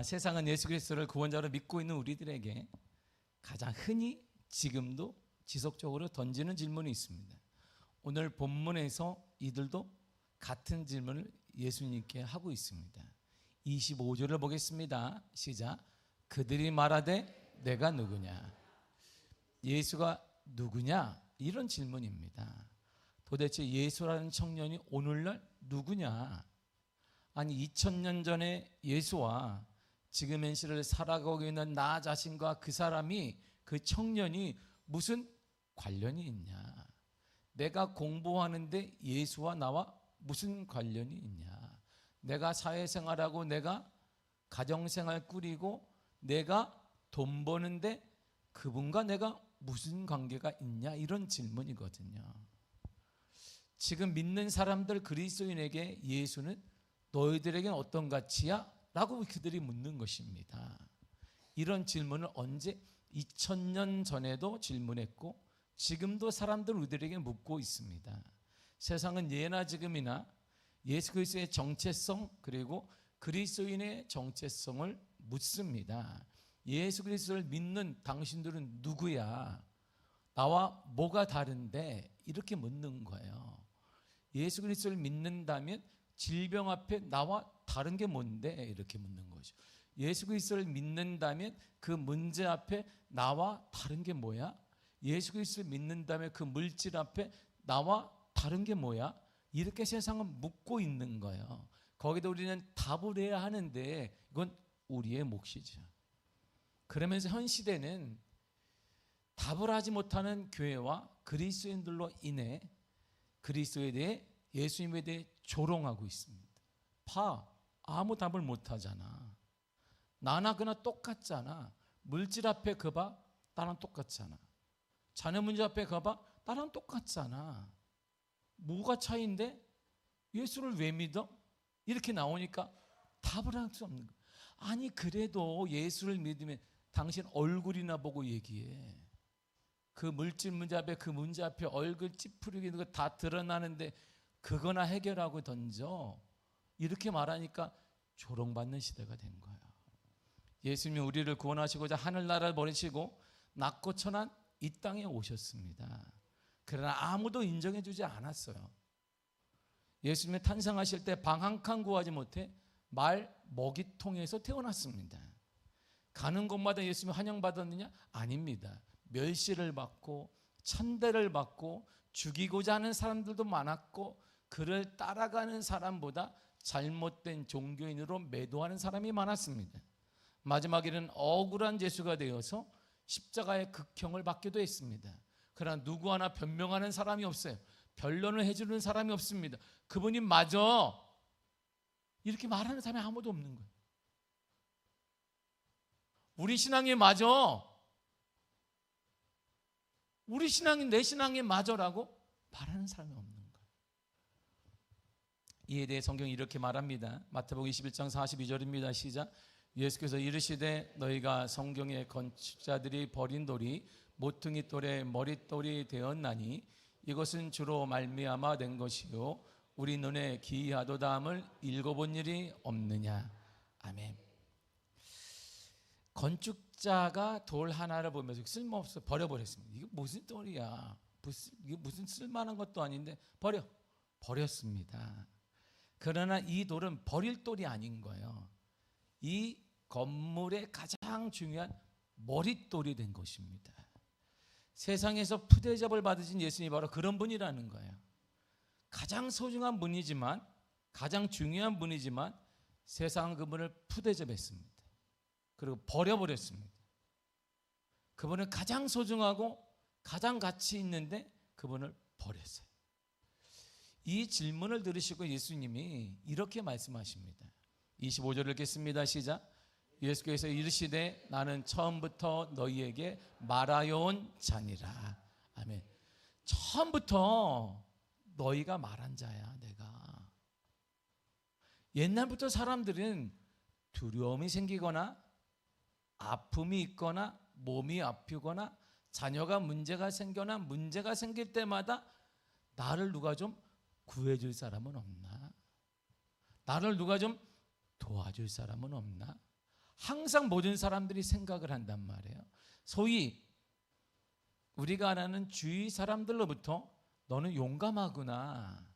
세상은 예수 그리스도를 구원자로 믿고 있는 우리들에게 가장 흔히 지금도 지속적으로 던지는 질문이 있습니다. 오늘 본문에서 이들도 같은 질문을 예수님께 하고 있습니다. 25절을 보겠습니다. 시작. 그들이 말하되 내가 누구냐? 예수가 누구냐? 이런 질문입니다. 도대체 예수라는 청년이 오늘날 누구냐? 아니 2000년 전에 예수와 지금의 시를 살아가고 있는 나 자신과 그 사람이, 그 청년이 무슨 관련이 있냐? 내가 공부하는데 예수와 나와 무슨 관련이 있냐? 내가 사회생활하고 내가 가정생활 꾸리고 내가 돈 버는데 그분과 내가 무슨 관계가 있냐? 이런 질문이거든요. 지금 믿는 사람들 그리스도인에게 예수는 너희들에게는 어떤 가치야? 라고 그들이 묻는 것입니다. 이런 질문을 언제 2000년 전에도 질문했고 지금도 사람들 우리들에게 묻고 있습니다. 세상은 예나 지금이나 예수 그리스도의 정체성 그리고 그리스도인의 정체성을 묻습니다. 예수 그리스도를 믿는 당신들은 누구야? 나와 뭐가 다른데? 이렇게 묻는 거예요. 예수 그리스도를 믿는다면 질병 앞에 나와 다른 게 뭔데? 이렇게 묻는 거죠. 예수 그리스도를 믿는다면 그 문제 앞에 나와 다른 게 뭐야? 예수 그리스도를 믿는다면 그 물질 앞에 나와 다른 게 뭐야? 이렇게 세상은 묻고 있는 거예요. 거기다 우리는 답을 해야 하는데 이건 우리의 몫이죠. 그러면서 현 시대는 답을 하지 못하는 교회와 그리스도인들로 인해 그리스도에 대해, 예수님에 대해 조롱하고 있습니다. 아무 답을 못하잖아. 나나 그나 똑같잖아. 물질 앞에 그봐 나랑 똑같잖아. 자녀 문제 앞에 가봐 나랑 똑같잖아. 뭐가 차이인데? 예수를 왜 믿어? 이렇게 나오니까 답을 할 수 없는 거야. 아니 그래도 예수를 믿으면 당신 얼굴이나 보고 얘기해. 그 물질 문제 앞에, 그 문제 앞에 얼굴 찌푸리게 있는 거 다 드러나는데 그거나 해결하고 던져. 이렇게 말하니까 조롱받는 시대가 된 거야. 예수님이 우리를 구원하시고자 하늘나라를 버리시고 낮고 천한 이 땅에 오셨습니다. 그러나 아무도 인정해 주지 않았어요. 예수님이 탄생하실 때 방 한 칸 구하지 못해 말 먹이통에서 태어났습니다. 가는 곳마다 예수님이 환영받았느냐? 아닙니다. 멸시를 받고 천대를 받고 죽이고자 하는 사람들도 많았고 그를 따라가는 사람보다 잘못된 종교인으로 매도하는 사람이 많았습니다. 마지막에는 억울한 예수가 되어서 십자가의 극형을 받기도 했습니다. 그러나 누구 하나 변명하는 사람이 없어요. 변론을 해주는 사람이 없습니다. 그분이 맞아 이렇게 말하는 사람이 아무도 없는 거예요. 우리 신앙이 맞아, 우리 신앙이 내 신앙이 맞아라고 말하는 사람이 없는 거예요. 이에 대해 성경이 이렇게 말합니다. 마태복음 21장 42절입니다. 시작. 예수께서 이르시되 너희가 성경의 건축자들이 버린 돌이 모퉁이 돌의 머릿돌이 되었나니 이것은 주로 말미암아 된 것이요 우리 눈에 기이하도다함을 읽어본 일이 없느냐. 아멘. 건축자가 돌 하나를 보면서 쓸모없어 버려버렸습니다. 이거 무슨 돌이야? 이게 무슨 쓸만한 것도 아닌데 버렸습니다. 그러나 이 돌은 버릴 돌이 아닌 거예요. 이 건물의 가장 중요한 머릿돌이 된 것입니다. 세상에서 푸대접을 받으신 예수님이 바로 그런 분이라는 거예요. 가장 소중한 분이지만, 가장 중요한 분이지만 세상은 그분을 푸대접했습니다. 그리고 버려버렸습니다. 그분은 가장 소중하고 가장 가치 있는데 그분을 버렸어요. 이 질문을 들으시고 예수님이 이렇게 말씀하십니다. 25절을 읽겠습니다. 시작. 예수께서 이르시되 나는 처음부터 너희에게 말하여 온 자니라. 아멘. 처음부터 너희가 말한 자야. 내가. 옛날부터 사람들은 두려움이 생기거나 아픔이 있거나 몸이 아프거나 자녀가 문제가 생겨나 문제가 생길 때마다 나를 누가 좀 구해줄 사람은 없나? 나를 누가 좀 도와줄 사람은 없나? 항상 모든 사람들이 생각을 한단 말이에요. 소위 우리가 아는 주위 사람들로부터 너는 용감하구나,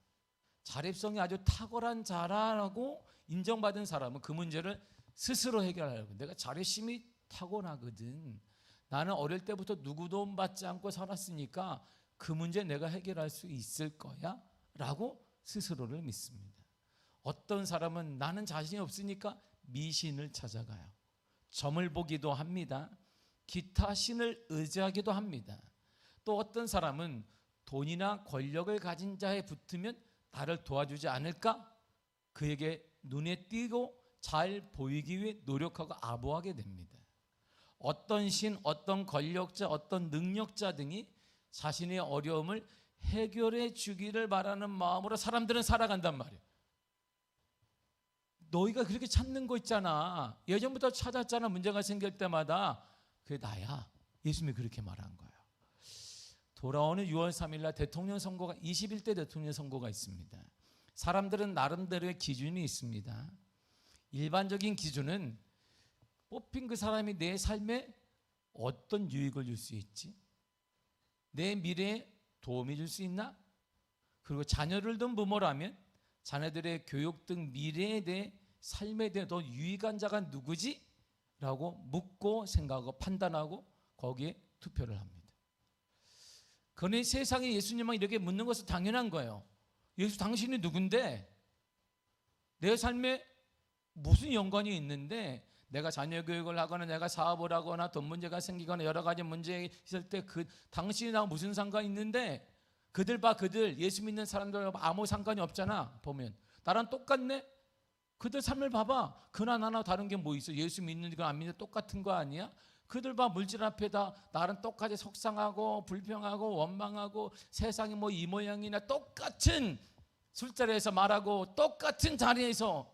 자립성이 아주 탁월한 자라고 인정받은 사람은 그 문제를 스스로 해결하려고, 내가 자립심이 타고나거든, 나는 어릴 때부터 누구 도움 받지 않고 살았으니까 그 문제 내가 해결할 수 있을 거야 라고 스스로를 믿습니다. 어떤 사람은 나는 자신이 없으니까 미신을 찾아가요. 점을 보기도 합니다. 기타 신을 의지하기도 합니다. 또 어떤 사람은 돈이나 권력을 가진 자에 붙으면 나를 도와주지 않을까? 그에게 눈에 띄고 잘 보이기 위해 노력하고 아부하게 됩니다. 어떤 신, 어떤 권력자, 어떤 능력자 등이 자신의 어려움을 해결해 주기를 바라는 마음으로 사람들은 살아간단 말이에요. 너희가 그렇게 찾는 거 있잖아, 예전부터 찾았잖아, 문제가 생길 때마다. 그게 나야. 예수님이 그렇게 말한 거예요. 돌아오는 6월 3일 날 대통령 선거가, 21대 대통령 선거가 있습니다. 사람들은 나름대로의 기준이 있습니다. 일반적인 기준은 뽑힌 그 사람이 내 삶에 어떤 유익을 줄 수 있지? 내 미래에 도움이 줄 수 있나? 그리고 자녀를 둔 부모라면 자녀들의 교육 등 미래에 대해, 삶에 대해 더 유익한 자가 누구지? 라고 묻고 생각하고 판단하고 거기에 투표를 합니다. 그러니 세상에 예수님만 이렇게 묻는 것은 당연한 거예요. 예수 당신이 누군데? 내 삶에 무슨 연관이 있는데? 내가 자녀 교육을 하거나 내가 사업을 하거나 돈 문제가 생기거나 여러 가지 문제 있을 때 그 당신이 나와 무슨 상관이 있는데? 그들 봐, 그들 예수 믿는 사람들하고 아무 상관이 없잖아. 보면 나랑 똑같네. 그들 삶을 봐봐. 그나 나나 다른 게 뭐 있어? 예수 믿는 거 안 믿는 똑같은 거 아니야? 그들 봐, 물질 앞에다 나랑 똑같이 속상하고 불평하고 원망하고 세상이 뭐 이 모양이나 똑같은 술자리에서 말하고 똑같은 자리에서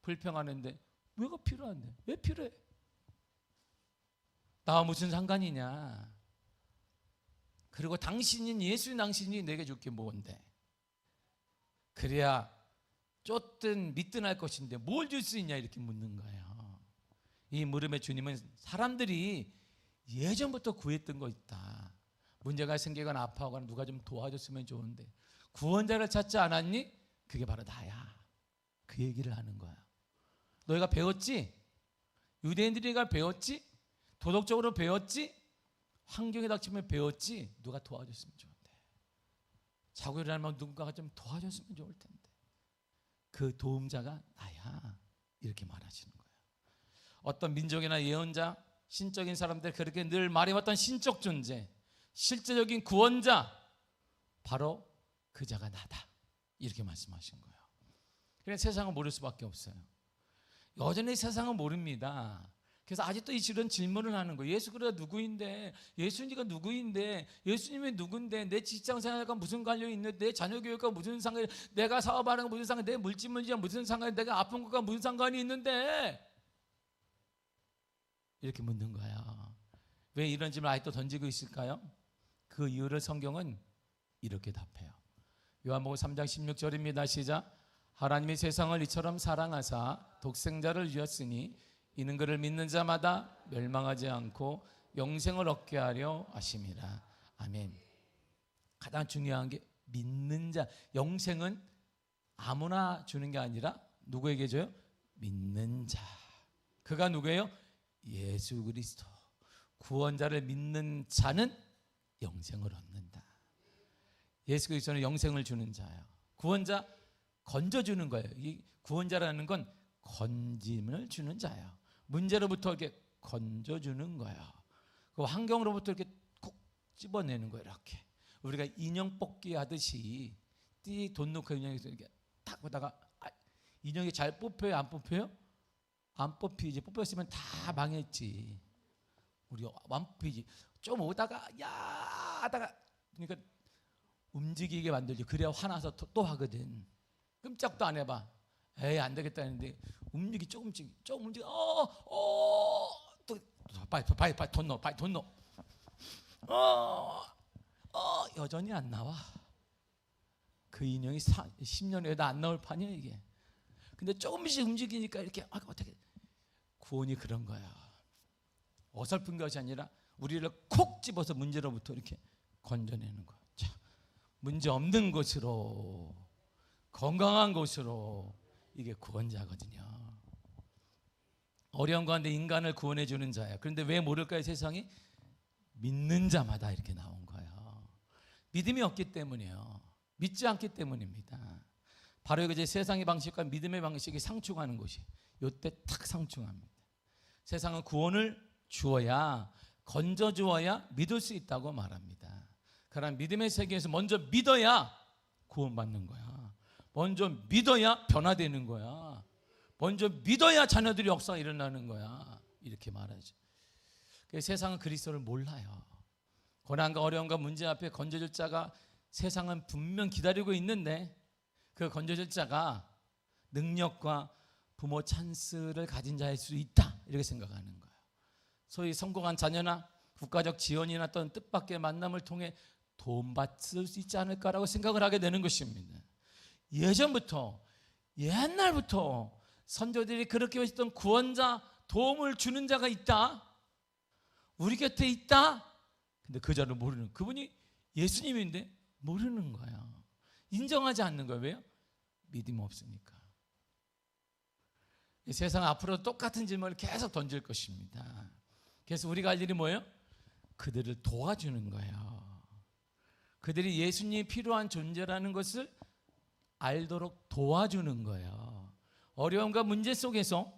불평하는데 왜가 필요한데? 왜 필요해? 나와 무슨 상관이냐? 그리고 당신인 예수의 당신이 내게 줄 게 뭔데? 그래야 쫓든 믿든 할 것인데 뭘 줄 수 있냐? 이렇게 묻는 거예요. 이 물음에 주님은 사람들이 예전부터 구했던 거 있다. 문제가 생기거나 아파하거나 누가 좀 도와줬으면 좋은데 구원자를 찾지 않았니? 그게 바로 나야. 그 얘기를 하는 거야. 너희가 배웠지? 유대인들이가 배웠지? 도덕적으로 배웠지? 환경에 닥치면 배웠지? 누가 도와줬으면 좋은데. 자고 일어나면 누군가가 좀 도와줬으면 좋을 텐데. 그 도움자가 나야. 이렇게 말하시는 거예요. 어떤 민족이나 예언자, 신적인 사람들 그렇게 늘 말해왔던 신적 존재, 실제적인 구원자, 바로 그 자가 나다. 이렇게 말씀하신 거예요. 그래서 세상은 모를 수밖에 없어요. 여전히 세상은 모릅니다. 그래서 아직도 이런 질문을 하는 거예요. 예수 그리스도가 누구인데? 예수님이 누구인데? 예수님이 누군데? 내 직장 생활과 무슨 관련이 있는데? 내 자녀 교육과 무슨 상관이? 내가 사업하는 거 무슨 상관이? 내 물질 문제와 무슨 상관이? 내가 아픈 것과 무슨 상관이 있는데? 이렇게 묻는 거야. 왜 이런 질문을 아직도 던지고 있을까요? 그 이유를 성경은 이렇게 답해요. 요한복음 3장 16절입니다. 시작. 하나님이 세상을 이처럼 사랑하사 독생자를 주었으니 이는 그를 믿는 자마다 멸망하지 않고 영생을 얻게 하려 하심이라. 아멘. 가장 중요한 게 믿는 자. 영생은 아무나 주는 게 아니라 누구에게 줘요? 믿는 자. 그가 누구예요? 예수 그리스도. 구원자를 믿는 자는 영생을 얻는다. 예수 그리스도는 영생을 주는 자예요. 구원자 건져주는 거예요. 이 구원자라는 건 건짐을 주는 자예요. 문제로부터 이렇게 건져주는 거예요. 그 환경으로부터 이렇게 콕 집어내는 거예요. 이렇게 우리가 인형 뽑기 하듯이 띠 돈 넣고 인형에서 이렇게 딱 보다가 인형이 잘 뽑혀요? 안 뽑혀요? 안 뽑히지. 뽑혔으면 다 망했지. 우리 안 뽑히지. 좀 오다가 야 하다가 그러니까 움직이게 만들지. 그래야 화나서 또 하거든. 끔짝도 안 해봐. 에이 안 되겠다 했는데 조금씩 조금 움직여. 또 빨리 돈 넣어. 빨리 돈 넣어. 여전히 안 나와. 그 인형이 10년 후에도 안 나올 판이야 이게. 근데 조금씩 움직이니까 이렇게 어떻게 구원이 그런 거야. 어설픈 것이 아니라 우리를 콕 집어서 문제로부터 이렇게 건져내는 거야. 자, 문제 없는 곳으로, 건강한 곳으로, 이게 구원자거든요. 어려운 가운데 인간을 구원해 주는 자야. 그런데 왜 모를까요? 세상이 믿는 자마다 이렇게 나온 거예요. 믿음이 없기 때문이에요. 믿지 않기 때문입니다. 바로 이제 세상의 방식과 믿음의 방식이 상충하는 곳이 이때 탁 상충합니다. 세상은 구원을 주어야, 건져 주어야 믿을 수 있다고 말합니다. 그러나 믿음의 세계에서 먼저 믿어야 구원받는 거야. 먼저 믿어야 변화되는 거야. 먼저 믿어야 자녀들이 역사가 일어나는 거야. 이렇게 말하죠. 세상은 그리스도를 몰라요. 고난과 어려움과 문제 앞에 건져줄 자가 세상은 분명 기다리고 있는데, 그 건져줄 자가 능력과 부모 찬스를 가진 자일 수 있다, 이렇게 생각하는 거예요. 소위 성공한 자녀나 국가적 지원이나 어떤 뜻밖의 만남을 통해 도움받을 수 있지 않을까라고 생각을 하게 되는 것입니다. 예전부터, 옛날부터 선조들이 그렇게 외쳤던 구원자, 도움을 주는 자가 있다, 우리 곁에 있다. 근데 그 자를 모르는, 그분이 예수님인데 모르는 거야. 인정하지 않는 거예요. 왜요? 믿음이 없으니까. 세상 앞으로 똑같은 질문을 계속 던질 것입니다. 그래서 우리가 할 일이 뭐예요? 그들을 도와주는 거예요. 그들이 예수님이 필요한 존재라는 것을 알도록 도와주는 거예요. 어려움과 문제 속에서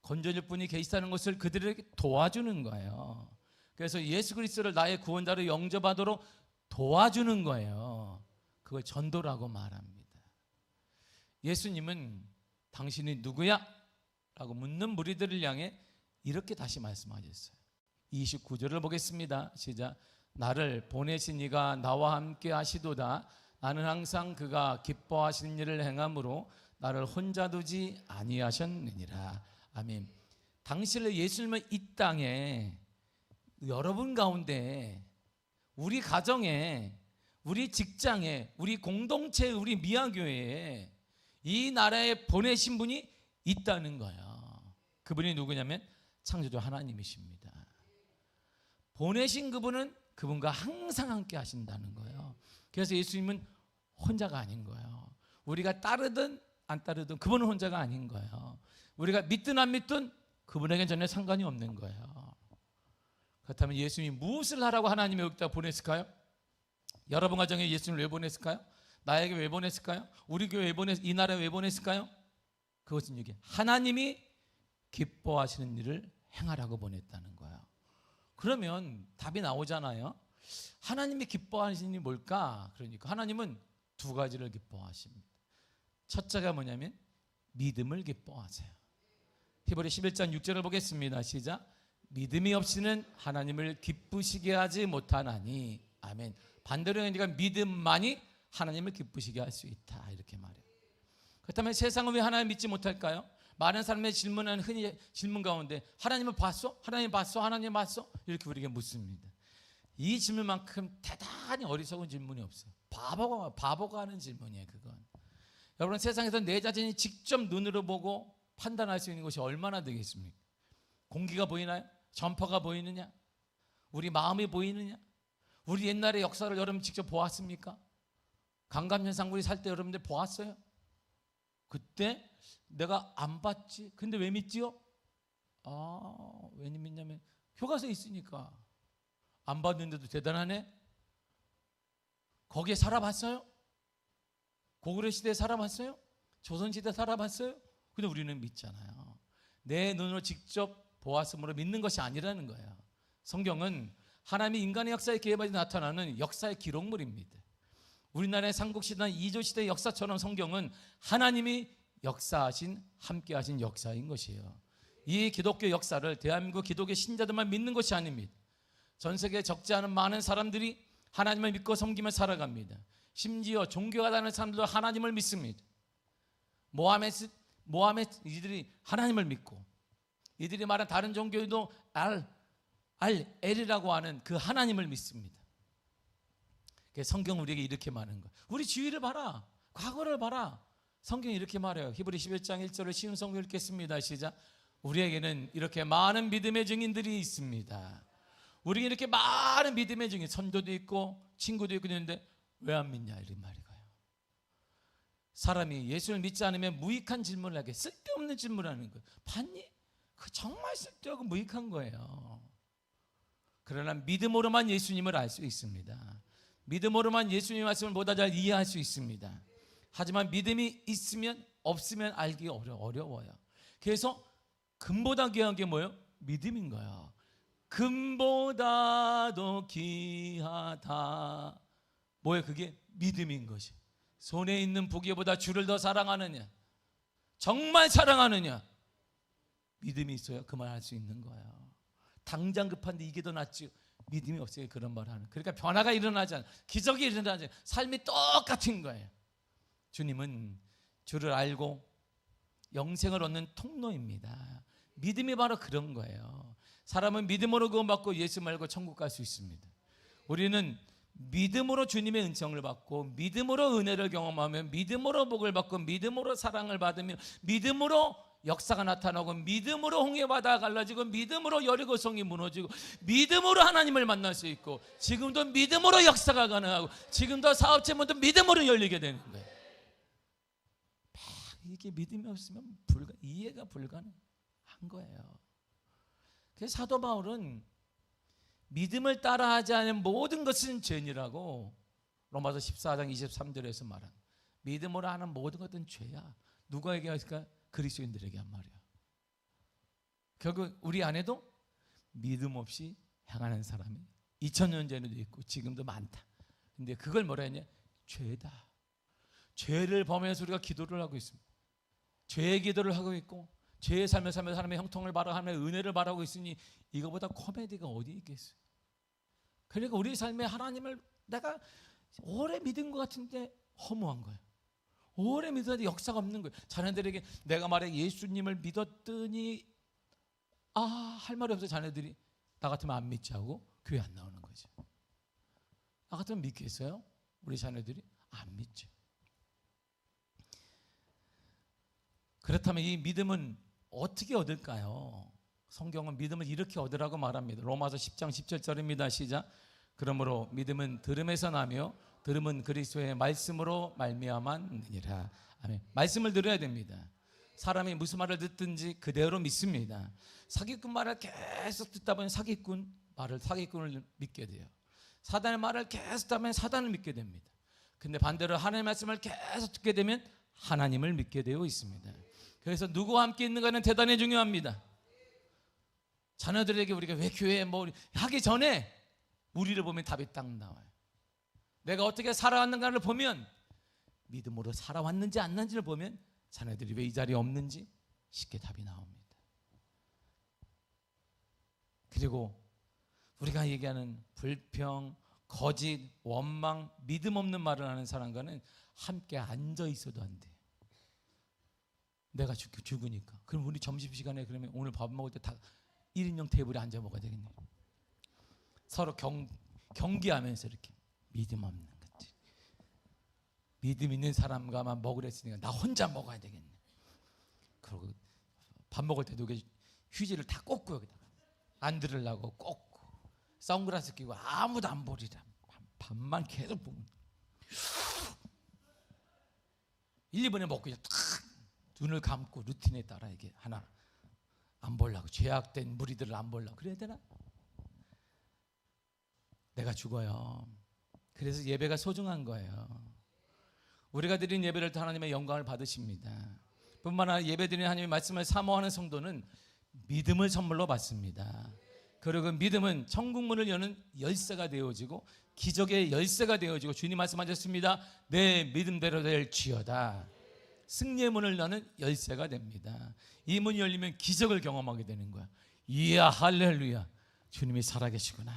건져줄 분이 계시다는 것을 그들에게 도와주는 거예요. 그래서 예수 그리스도를 나의 구원자로 영접하도록 도와주는 거예요. 그걸 전도라고 말합니다. 예수님은 당신이 누구야? 라고 묻는 무리들을 향해 이렇게 다시 말씀하셨어요. 29절을 보겠습니다. 시작. 나를 보내신 이가 나와 함께 하시도다. 나는 항상 그가 기뻐하시는 일을 행함으로 나를 혼자 두지 아니하셨느니라. 아멘. 당신을, 예수님은 이 땅에 여러분 가운데, 우리 가정에, 우리 직장에, 우리 공동체에, 우리 미아교회에 이 나라에 보내신 분이 있다는 거예요. 그분이 누구냐면 창조주 하나님이십니다. 보내신 그분은 그분과 항상 함께 하신다는 거예요. 그래서 예수님은 혼자가 아닌 거예요. 우리가 따르든 안 따르든 그분은 혼자가 아닌 거예요. 우리가 믿든 안 믿든 그분에게는 전혀 상관이 없는 거예요. 그렇다면 예수님이 무엇을 하라고 하나님이 여기다 보냈을까요? 여러분 가정에 예수님을 왜 보냈을까요? 나에게 왜 보냈을까요? 우리 교회 왜 이 나라에 왜 보냈을까요? 그것은 여기 하나님이 기뻐하시는 일을 행하라고 보냈다는 거예요. 그러면 답이 나오잖아요. 하나님이 기뻐하시는 일이 뭘까? 그러니까 하나님은 두 가지를 기뻐하십니다. 첫째가 뭐냐면 믿음을 기뻐하세요. 히브리 11장 6절을 보겠습니다. 시작. 믿음이 없이는 하나님을 기쁘시게 하지 못하나니. 아멘. 반대로 하니까 믿음만이 하나님을 기쁘시게 할 수 있다, 이렇게 말해요. 그렇다면 세상은 왜 하나님 믿지 못할까요? 많은 사람의 질문은 흔히 질문 가운데 하나님을 봤어? 하나님 봤어? 하나님 봤어? 이렇게 우리에게 묻습니다. 이 질문만큼 대단히 어리석은 질문이 없어요. 바보가 하는 질문이에요. 그건 여러분, 세상에서 내 자신이 직접 눈으로 보고 판단할 수 있는 것이 얼마나 되겠습니까? 공기가 보이나요? 전파가 보이느냐? 우리 마음이 보이느냐? 우리 옛날의 역사를 여러분 직접 보았습니까? 강감현상 우리 살 때 여러분들 보았어요? 그때 내가 안 봤지. 근데 왜 믿지요? 왜 믿냐면 교과서에 있으니까. 안 봤는데도 대단하네. 거기에 살아봤어요? 고구려 시대에 살아봤어요? 조선 시대에 살아봤어요? 근데 우리는 믿잖아요. 내 눈으로 직접 보았으므로 믿는 것이 아니라는 거예요. 성경은 하나님이 인간의 역사에 개입하여 나타나는 역사의 기록물입니다. 우리나라의 삼국시대나 이조시대의 역사처럼 성경은 하나님이 역사하신, 함께하신 역사인 것이에요. 이 기독교 역사를 대한민국 기독교 신자들만 믿는 것이 아닙니다. 전 세계에 적지 않은 많은 사람들이 하나님을 믿고 섬기며 살아갑니다. 심지어 종교가 다른 사람들도 하나님을 믿습니다. 모하메드 이들이 하나님을 믿고, 이들이 말한 다른 종교도 알엘이라고 하는 그 하나님을 믿습니다. 성경 우리에게 이렇게 말하는 거예요. 우리 주위를 봐라, 과거를 봐라. 성경이 이렇게 말해요. 히브리 11장 1절을 쉬운 성경 읽겠습니다. 시작. 우리에게는 이렇게 많은 믿음의 증인들이 있습니다. 우리에게 이렇게 많은 믿음의 증인, 선조도 있고 친구도 있고 있는데 왜 안 믿냐 이런 말이에요. 사람이 예수를 믿지 않으면 무익한 질문을 하게, 쓸데없는 질문을 하는 거예요. 봤니? 그 정말 쓸데없고 무익한 거예요. 그러나 믿음으로만 예수님을 알 수 있습니다. 믿음으로만 예수님의 말씀을 보다 잘 이해할 수 있습니다. 하지만 믿음이 있으면 없으면 알기 어려워요. 그래서 금보다 귀한 게 뭐예요? 믿음인 거예요. 금보다도 귀하다. 뭐예요? 그게 믿음인 것이. 손에 있는 부귀보다 주를 더 사랑하느냐, 정말 사랑하느냐, 믿음이 있어야 그 말 할 수 있는 거예요. 당장 급한데 이게 더 낫지, 믿음이 없어야 그런 말 하는. 그러니까 변화가 일어나지 않아요. 기적이 일어나지 않아요. 삶이 똑같은 거예요. 주님은 주를 알고 영생을 얻는 통로입니다. 믿음이 바로 그런 거예요. 사람은 믿음으로 구원받고 예수 말고 천국 갈 수 있습니다. 우리는 믿음으로 주님의 은총을 받고, 믿음으로 은혜를 경험하며, 믿음으로 복을 받고, 믿음으로 사랑을 받으며, 믿음으로 역사가 나타나고, 믿음으로 홍해바다가 갈라지고, 믿음으로 여리고성이 무너지고, 믿음으로 하나님을 만날 수 있고, 지금도 믿음으로 역사가 가능하고, 지금도 사업체문도 믿음으로 열리게 되는 거예요. 이게 믿음이 없으면 이해가 불가능한 거예요. 그래서 사도 바울은 믿음을 따라하지 않은 모든 것은 죄니라고 로마서 14장 23절에서 말한, 믿음으로 하는 모든 것은 죄야. 누구에게 할까? 그리스도인들에게 한 말이야. 결국 우리 안에도 믿음 없이 행하는 사람이 2000년 전에도 있고 지금도 많다. 근데 그걸 뭐라 했냐? 죄다. 죄를 범해서 우리가 기도를 하고 있습니다. 죄의 기도를 하고 있고, 죄의 삶을 살며 사람의 형통을 바라하며 은혜를 바라고 있으니 이거보다 코미디가 어디 있겠어요? 그러니까 우리 삶에 하나님을 내가 오래 믿은 것 같은데 허무한 거예요. 오래 믿었는데 역사가 없는 거예요. 자녀들에게 내가 말해 예수님을 믿었더니 할 말이 없어. 자녀들이 나 같으면 안 믿지 하고 교회 안 나오는 거죠. 나 같으면 믿겠어요? 우리 자녀들이 안 믿죠. 그렇다면 이 믿음은 어떻게 얻을까요? 성경은 믿음을 이렇게 얻으라고 말합니다. 로마서 10장 17절입니다. 시작. 그러므로 믿음은 들음에서 나며 들음은 그리스도의 말씀으로 말미암았느니라. 아멘. 말씀을 들어야 됩니다. 사람이 무슨 말을 듣든지 그대로 믿습니다. 사기꾼 말을 계속 듣다 보면 사기꾼을 믿게 돼요. 사단의 말을 계속 듣다 보면 사단을 믿게 됩니다. 근데 반대로 하나님의 말씀을 계속 듣게 되면 하나님을 믿게 되어 있습니다. 그래서 누구와 함께 있는가는 대단히 중요합니다. 자녀들에게 우리가 왜 교회에 하기 전에 우리를 보면 답이 딱 나와요. 내가 어떻게 살아왔는가를 보면, 믿음으로 살아왔는지 안 났는지를 보면 자녀들이 왜 이 자리에 없는지 쉽게 답이 나옵니다. 그리고 우리가 얘기하는 불평, 거짓, 원망, 믿음 없는 말을 하는 사람과는 함께 앉아 있어도 안 돼요. 내가 죽으니까. 그럼 우리 점심시간에 그러면 오늘 밥 먹을 때 다 1인용 테이블에 앉아 먹어야 되겠네. 서로 경기하면서 이렇게 믿음 없는 것들. 믿음 있는 사람과만 먹으려 했으니까 나 혼자 먹어야 되겠네. 그리고 밥 먹을 때도 휴지를 다 꽂고 여기다가 안 들으려고 꽂고 선글라스 끼고 아무도 안 보리라. 밥만 계속 보면 1, 2분에 먹고 탁 눈을 감고 루틴에 따라 이게 하나 안 보려고, 죄악된 무리들을 안 보려고 그래야 되나? 내가 죽어요. 그래서 예배가 소중한 거예요. 우리가 드린 예배를 통해 하나님의 영광을 받으십니다. 뿐만 아니라 예배 드리는 하나님의 말씀을 사모하는 성도는 믿음을 선물로 받습니다. 그리고 믿음은 천국문을 여는 열쇠가 되어지고 기적의 열쇠가 되어지고, 주님 말씀하셨습니다. 내 믿음대로 될지어다. 승리의 문을 여는 열쇠가 됩니다. 이 문이 열리면 기적을 경험하게 되는 거야. 이야, 할렐루야, 주님이 살아계시구나.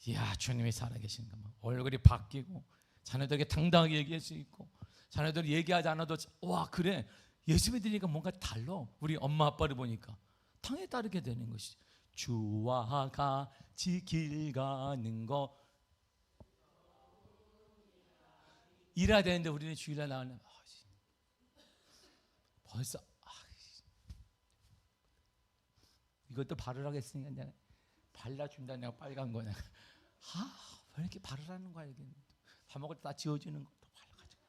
이야, 주님이 살아계신가. 얼굴이 바뀌고 자녀들에게 당당하게 얘기할 수 있고, 자녀들이 얘기하지 않아도 와 그래, 예수 믿으니까 뭔가 달라. 우리 엄마 아빠를 보니까 당에 따르게 되는 것이죠. 주와 같이 길 가는 거 일해야 되는데 우리는 주일날 나가면 벌써 이것도 바르라겠으니까 내가 발라준다. 내가 빨간 거냐. 왜 이렇게 바르라는 거야. 이게 밥 먹을 때 다 지워지는 것도 발라가지고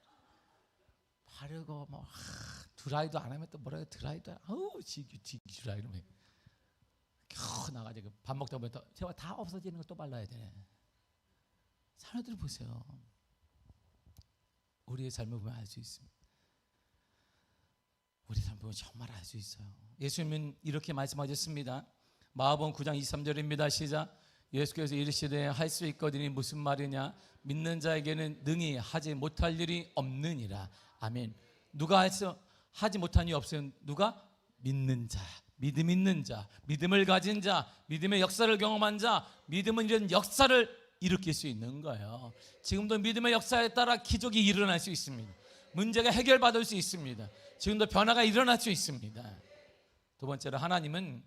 바르고 뭐 드라이도 안 하면 또 뭐라 해. 드라이도 지기 드라이 이러면 겨우 나가지고 밥 먹다 보면 또 다 없어지는 거 또 발라야 되네. 사람들 보세요. 우리의 삶을 보면 알 수 있습니다. 우리 삶을 보면 정말 알 수 있어요. 예수님은 이렇게 말씀하셨습니다. 마가복음 9장 23절입니다. 시작. 예수께서 이르시되 할 수 있거든이 무슨 말이냐. 믿는 자에게는 능히 하지 못할 일이 없느니라. 아멘. 누가 하지 못한 일이 없어요? 누가? 믿는 자, 믿음 있는 자, 믿음을 가진 자, 믿음의 역사를 경험한 자. 믿음은 이런 역사를 일으킬 수 있는 거예요. 지금도 믿음의 역사에 따라 기적이 일어날 수 있습니다. 문제가 해결받을 수 있습니다. 지금도 변화가 일어날 수 있습니다. 두 번째로 하나님은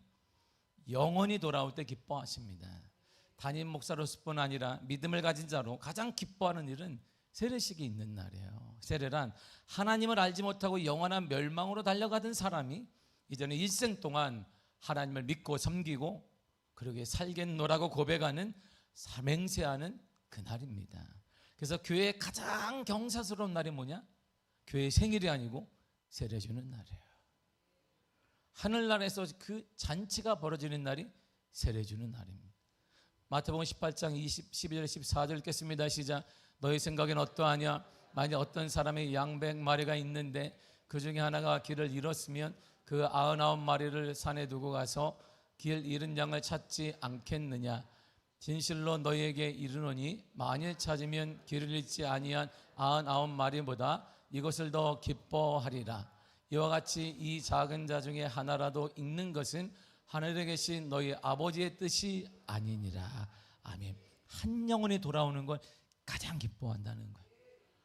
영혼이 돌아올 때 기뻐하십니다. 담임 목사로서 뿐 아니라 믿음을 가진 자로 가장 기뻐하는 일은 세례식이 있는 날이에요. 세례란 하나님을 알지 못하고 영원한 멸망으로 달려가던 사람이 이제는 일생 동안 하나님을 믿고 섬기고 그러게 살겠노라고 고백하는 삼행세하는 그날입니다. 그래서 교회의 가장 경사스러운 날이 뭐냐? 교회의 생일이 아니고 세례 주는 날이에요. 하늘나라에서 그 잔치가 벌어지는 날이 세례 주는 날입니다. 마태복음 18장 12절 14절 읽겠습니다. 시작. 너희 생각엔 어떠하냐? 만약 어떤 사람의 양 100마리가 있는데 그 중에 하나가 길을 잃었으면 그 99마리를 산에 두고 가서 길 잃은 양을 찾지 않겠느냐? 진실로 너희에게 이르노니 만일 찾으면 길을 잃지 아니한 99마리보다 이것을 더 기뻐하리라. 이와 같이 이 작은 자 중에 하나라도 읽는 것은 하늘에 계신 너희 아버지의 뜻이 아니니라. 아멘. 한 영혼이 돌아오는 걸 가장 기뻐한다는 거예요.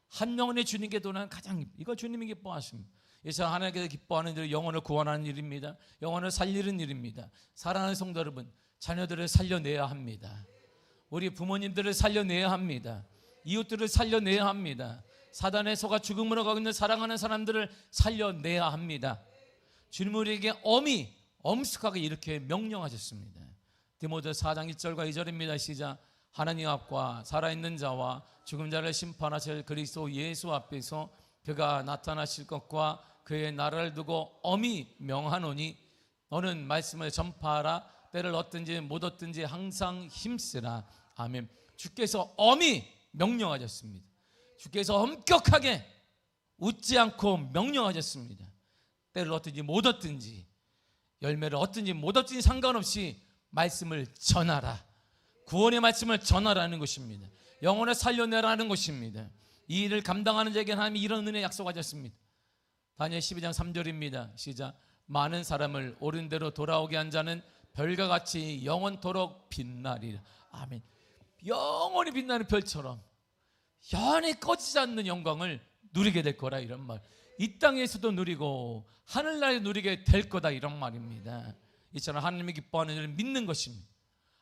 한 영혼이 주님께 돌아오는 가장 이거 주님이 기뻐하십니다. 그래서 하나님께서 기뻐하는 일은 영혼을 구원하는 일입니다. 영혼을 살리는 일입니다. 사랑하는 성도 여러분, 자녀들을 살려내야 합니다. 우리 부모님들을 살려내야 합니다. 이웃들을 살려내야 합니다. 사단의 속아 죽음으로 가고 있는 사랑하는 사람들을 살려내야 합니다. 주님 우리에게 엄숙하게 이렇게 명령하셨습니다. 디모데 4장 1절과 2절입니다. 시작. 하나님 앞과 살아있는 자와 죽은 자를 심판하실 그리스도 예수 앞에서 그가 나타나실 것과 그의 나라를 두고 엄히 명하노니 너는 말씀을 전파하라. 때를 얻든지 못 얻든지 항상 힘쓰라. 아멘. 주께서 엄히 명령하셨습니다. 주께서 엄격하게 웃지 않고 명령하셨습니다. 때를 얻든지 못 얻든지 열매를 얻든지 못 얻든지 상관없이 말씀을 전하라. 구원의 말씀을 전하라는 것입니다. 영혼을 살려내라는 것입니다. 이 일을 감당하는 자에게 하나님이 이런 은혜 약속하셨습니다. 다니엘 12장 3절입니다. 시작. 많은 사람을 옳은 대로 돌아오게 한 자는 별과 같이 영원토록 빛나리라. 아멘. 영원히 빛나는 별처럼 영원히 꺼지지 않는 영광을 누리게 될 거라 이런 말. 이 땅에서도 누리고 하늘나라에 누리게 될 거다 이런 말입니다. 이처럼 하나님이 기뻐하는 일을 믿는 것입니다.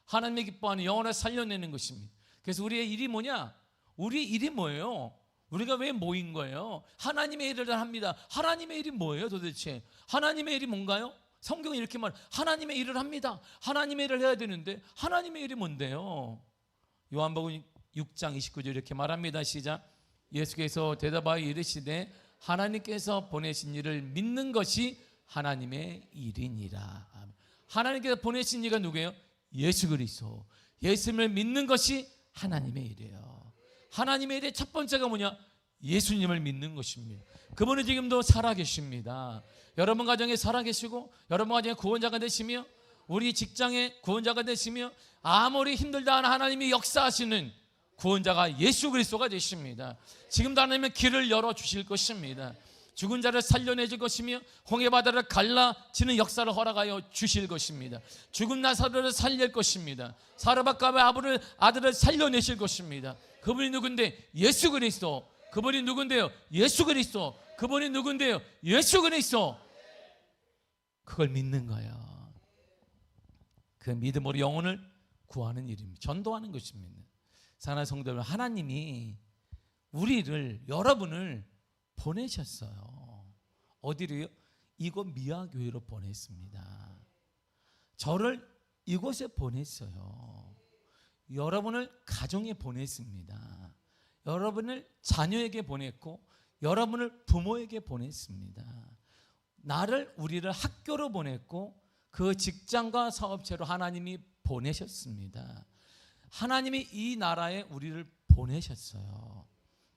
하나님이 기뻐하는 영혼을 살려내는 것입니다. 그래서 우리의 일이 뭐냐? 우리 일이 뭐예요? 우리가 왜 모인 거예요? 하나님의 일을 합니다. 하나님의 일이 뭐예요 도대체? 하나님의 일이 뭔가요? 성경이 이렇게 하나님의 일을 합니다. 하나님의 일을 해야 되는데 하나님의 일이 뭔데요? 요한복음 6장 29절 이렇게 말합니다. 시작. 예수께서 대답하여 이르시되 하나님께서 보내신 일을 믿는 것이 하나님의 일이니라. 하나님께서 보내신 이가 누구예요? 예수 그리스도. 예수님을 믿는 것이 하나님의 일이에요. 하나님의 일의 첫 번째가 뭐냐? 예수님을 믿는 것입니다. 그분은 지금도 살아계십니다. 여러분 가정에 살아계시고 여러분 가정에 구원자가 되시며 우리 직장에 구원자가 되시며 아무리 힘들다 하는 하나님이 역사하시는 구원자가 예수 그리스도가 되십니다. 지금도 하나님은 길을 열어주실 것입니다. 죽은 자를 살려내줄 것이며 홍해바다를 갈라지는 역사를 허락하여 주실 것입니다. 죽은 나사로를 살릴 것입니다. 사르밧가의 아들을 살려내실 것입니다. 그분이 누군데? 예수 그리스도. 그분이 누군데요? 예수 그리스도. 그분이 누군데요? 예수 그리스도. 그걸 믿는 거예요. 그 믿음으로 영혼을 구하는 일입니다. 전도하는 것입니다. 사랑하는 성도 여러분, 하나님이 우리를 여러분을 보내셨어요. 어디로요? 이곳 미아교회로 보냈습니다. 저를 이곳에 보냈어요. 여러분을 가정에 보냈습니다. 여러분을 자녀에게 보냈고 여러분을 부모에게 보냈습니다. 우리를 학교로 보냈고 그 직장과 사업체로 하나님이 보내셨습니다. 하나님이 이 나라에 우리를 보내셨어요.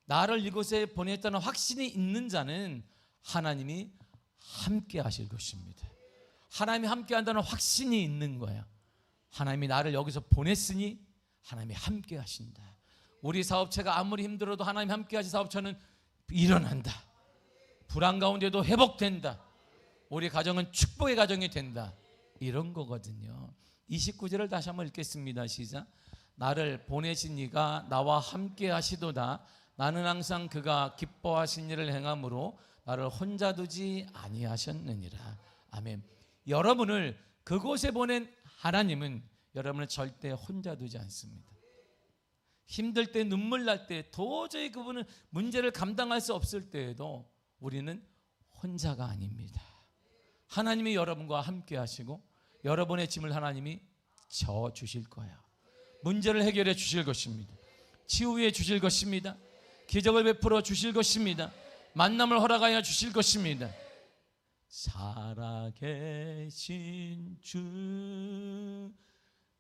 나를 이곳에 보냈다는 확신이 있는 자는 하나님이 함께 하실 것입니다. 하나님이 함께 한다는 확신이 있는 거야. 하나님이 나를 여기서 보냈으니 하나님이 함께 하신다. 우리 사업체가 아무리 힘들어도 하나님이 함께 하신 사업체는 일어난다. 불안 가운데도 회복된다. 우리 가정은 축복의 가정이 된다. 이런 거거든요. 29절을 다시 한번 읽겠습니다. 시작. 나를 보내신 이가 나와 함께 하시도다. 나는 항상 그가 기뻐하신 일을 행함으로 나를 혼자 두지 아니하셨느니라. 아멘. 여러분을 그곳에 보낸 하나님은 여러분을 절대 혼자 두지 않습니다. 힘들 때, 눈물 날 때, 도저히 그분은 문제를 감당할 수 없을 때에도 우리는 혼자가 아닙니다. 하나님이 여러분과 함께 하시고 여러분의 짐을 하나님이 져 주실 거예요. 문제를 해결해 주실 것입니다. 치유해 주실 것입니다. 기적을 베풀어 주실 것입니다. 만남을 허락하여 주실 것입니다. 살아계신 주,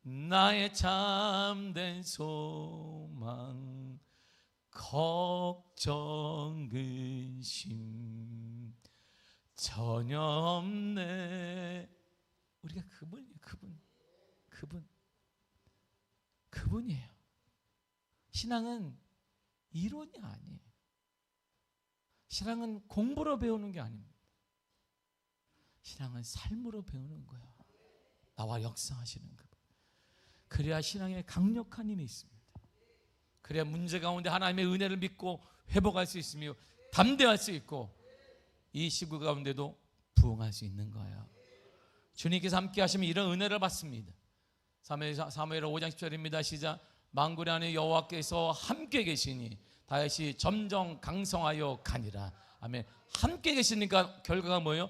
나의 참된 소망, 걱정 근심 전혀 없네. 우리가 그분이에요. 신앙은 이론이 아니에요. 신앙은 공부로 배우는 게 아닙니다. 신앙은 삶으로 배우는 거예요. 나와 역사하시는 그분. 그래야 신앙에 강력한 힘이 있습니다. 그래야 문제 가운데 하나님의 은혜를 믿고 회복할 수 있으며 담대할 수 있고 이 시국 가운데도 부응할 수 있는 거예요. 주님께서 함께 하시면 이런 은혜를 받습니다. 사무엘하 5장 10절입니다. 시작. 만군의 하나님 여호와께서 함께 계시니 다윗이 점점 강성하여 가니라. 아멘. 함께 계시니까 결과가 뭐예요?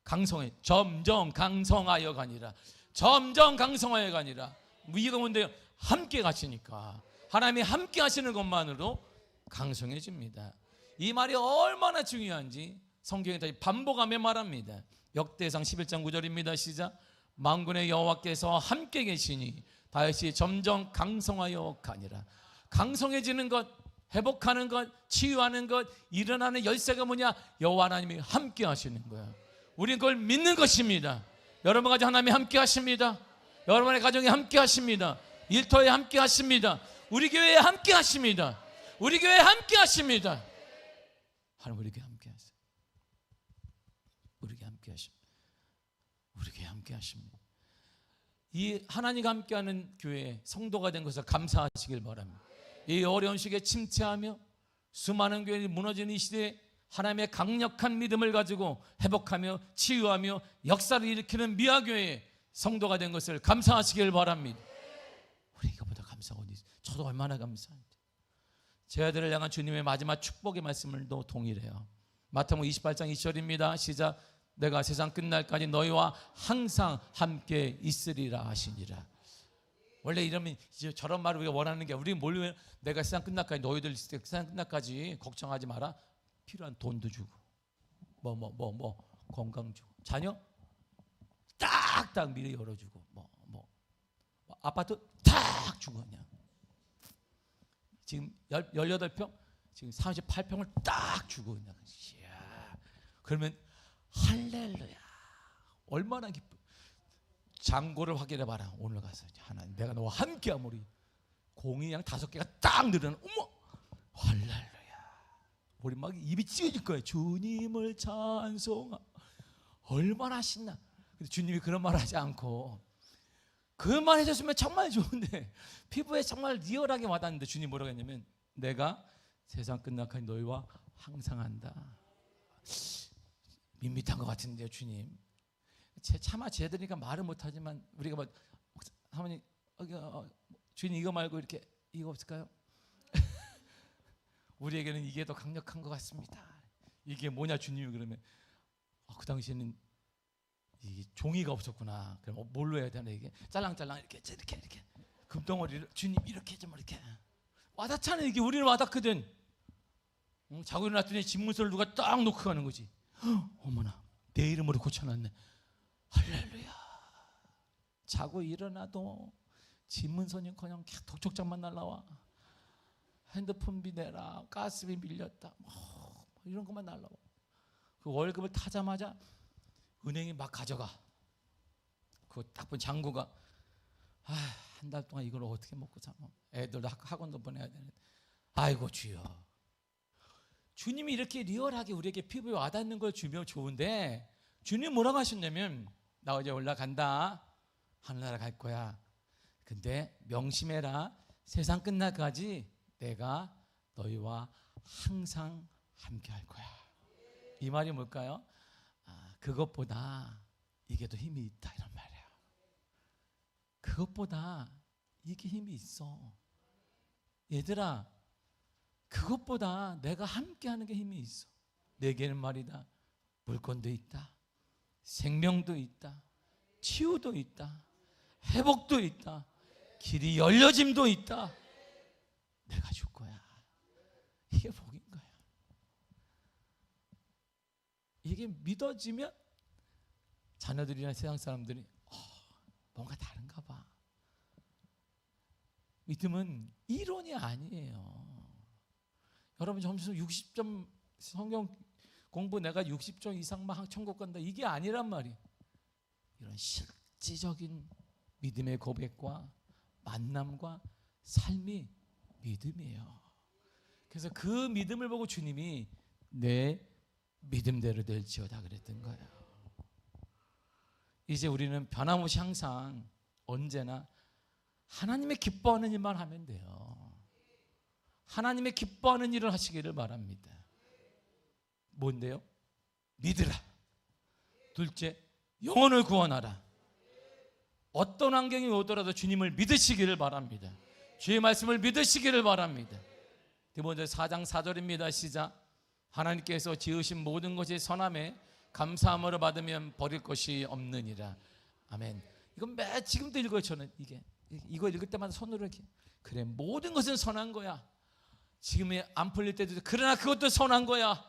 강성해. 점점 강성하여 가니라. 점점 강성하여 가니라. 이 가운데 함께 가시니까 하나님이 함께 하시는 것만으로 강성해집니다. 이 말이 얼마나 중요한지 성경에 다시 반복하며 말합니다. 역대상 11장 9절입니다. 시작. 만군의 여호와께서 함께 계시니 다윗이 점점 강성하여 가니라. 강성해지는 것, 회복하는 것, 치유하는 것, 일어나는 열쇠가 뭐냐? 여호와 하나님이 함께 하시는 거예요. 우리는 그걸 믿는 것입니다. 여러분 가정 하나님이 함께 하십니다. 여러분의 가정이 함께 하십니다. 일터에 함께 하십니다. 우리 교회에 함께 하십니다. 우리 교회에 함께 하십니다. 하나님 우리 교회 함께 하세요. 우리 교회 함께 하십니다. 우리 교회 함께 하십니다. 이 하나님과 함께하는 교회 성도가 된 것을 감사하시길 바랍니다. 이 어려운 시기에 침체하며 수많은 교회들이 무너지는 이 시대에 하나님의 강력한 믿음을 가지고 회복하며 치유하며 역사를 일으키는 미아교회의 성도가 된 것을 감사하시길 바랍니다. 우리 이거보다 감사가 어디 있어요? 저도 얼마나 감사한데. 제 아들을 향한 주님의 마지막 축복의 말씀을도 동일해요. 마태복음 28장 2절입니다. 시작. 내가 세상 끝날까지 너희와 항상 함께 있으리라 하시니라. 원래 이러면 이제 저런 말을 우리가 원하는 게 우리 뭘 내가 세상 끝날까지 너희들 있을 때 세상 끝날까지 걱정하지 마라. 필요한 돈도 주고 건강 주고 자녀 딱딱 미리 열어주고 아파트 딱 주고 그냥 지금 18평 지금 38평을 딱 주고 그냥 그러면 할렐루야 얼마나 기뻐. 장고를 확인해 봐라. 오늘 가서 하나님 내가 너와 함께하므로 공이 양 5개가 딱 늘어나. 어머 할렐루야. 우리 막 입이 찢어질 거예요. 주님을 찬송하. 얼마나 신나. 근데 주님이 그런 말 하지 않고 그 말 해줬으면 정말 좋은데 피부에 정말 리얼하게 와닿는데 주님 뭐라고 했냐면 내가 세상 끝날까지 너희와 항상 한다. 밋밋한 것 같은데요 주님. 차마 쟤들이니까 말을 못하지만 우리가 뭐 사모님 주님 이거 말고 이렇게 이거 없을까요? 우리에게는 이게 더 강력한 것 같습니다. 이게 뭐냐 주님이 그러면 그 당시에는 이 종이가 없었구나. 그럼 뭘로 해야 되나 이게 짤랑짤랑 이렇게 금덩어리를 주님 이렇게 좀 이렇게 와닿잖아요. 이게 우리는 와닿거든. 자고 일어났더니 집문서를 누가 딱 놓고 가는 거지. 어머나 내 이름으로 고쳐놨네. 할렐루야. 자고 일어나도 집문서는커녕 독촉장만 날라와. 핸드폰비 내라, 가스비 밀렸다, 뭐 이런 것만 날라와. 그 월급을 타자마자 은행이 막 가져가. 그거 딱 본 장구가 한 달 동안 이걸 어떻게 먹고 살아? 애들도 학원도 보내야 되는데. 아이고 주여. 주님이 이렇게 리얼하게 우리에게 피부에 와닿는 걸 주면 좋은데 주님 뭐라고 하셨냐면 나 이제 올라간다. 하늘나라 갈 거야. 근데 명심해라. 세상 끝날까지 내가 너희와 항상 함께 할 거야. 이 말이 뭘까요? 그것보다 이게 더 힘이 있다 이런 말이에요. 그것보다 이게 힘이 있어. 얘들아, 그것보다 내가 함께 하는 게 힘이 있어. 내게는 말이다, 물건도 있다, 생명도 있다, 치유도 있다, 회복도 있다, 길이 열려짐도 있다. 내가 줄 거야. 이게 복인 거야. 이게 믿어지면 자녀들이나 세상 사람들이 뭔가 다른가 봐. 믿음은 이론이 아니에요. 여러분 점수 60점 성경 공부 내가 60점 이상만 천국 간다 이게 아니란 말이에요. 이런 실질적인 믿음의 고백과 만남과 삶이 믿음이에요. 그래서 그 믿음을 보고 주님이 내 믿음대로 될지어다 그랬던 거예요. 이제 우리는 변함없이 항상 언제나 하나님의 기뻐하는 일만 하면 돼요. 하나님의 기뻐하는 일을 하시기를 바랍니다. 뭔데요? 믿으라. 둘째, 영혼을 구원하라. 어떤 환경이 오더라도 주님을 믿으시기를 바랍니다. 주의 말씀을 믿으시기를 바랍니다. 디모데 4장 4절입니다. 시작. 하나님께서 지으신 모든 것이 선함에 감사함으로 받으면 버릴 것이 없느니라. 아멘. 이건 매 지금도 읽어요. 저는 이거 읽을 때마다 손으로 이렇게 그래 모든 것은 선한 거야. 지금이 안 풀릴 때도 그러나 그것도 선한 거야.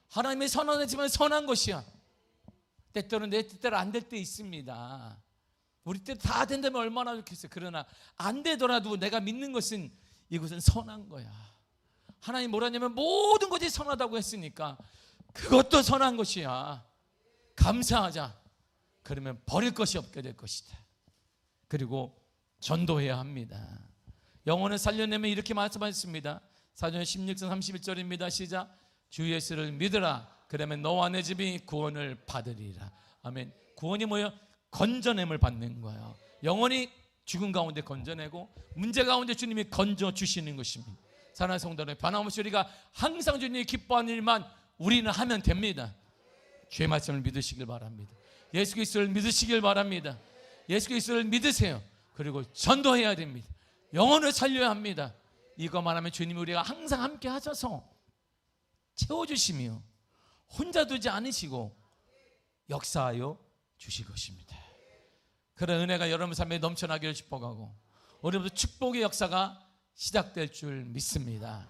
하나님의 선언했지만 선한 것이야. 때때로 내 뜻대로 안 될 때 있습니다. 우리 때 다 된다면 얼마나 좋겠어요. 그러나 안 되더라도 내가 믿는 것은 이것은 선한 거야. 하나님 뭐라냐면 모든 것이 선하다고 했으니까 그것도 선한 것이야. 감사하자. 그러면 버릴 것이 없게 될 것이다. 그리고 전도해야 합니다. 영혼을 살려내면 이렇게 말씀하셨습니다. 사도행 16장 31절입니다. 시작. 주 예수를 믿으라. 그러면 너와 내 집이 구원을 받으리라. 아멘. 구원이 뭐예요? 건져냄을 받는 거예요. 영혼이 죽은 가운데 건져내고 문제 가운데 주님이 건져주시는 것입니다. 사랑하는 성도들, 변함없이 우리가 항상 주님이 기뻐하는 일만 우리는 하면 됩니다. 주의 말씀을 믿으시길 바랍니다. 예수 그리스도를 믿으시길 바랍니다. 예수 그리스도를 믿으세요. 그리고 전도해야 됩니다. 영혼을 살려야 합니다. 이것만 하면 주님이 우리가 항상 함께 하셔서 채워주시며 혼자 두지 않으시고 역사하여 주실 것입니다. 그런 은혜가 여러분 삶에 넘쳐나기를 축복하고 오늘부터 축복의 역사가 시작될 줄 믿습니다.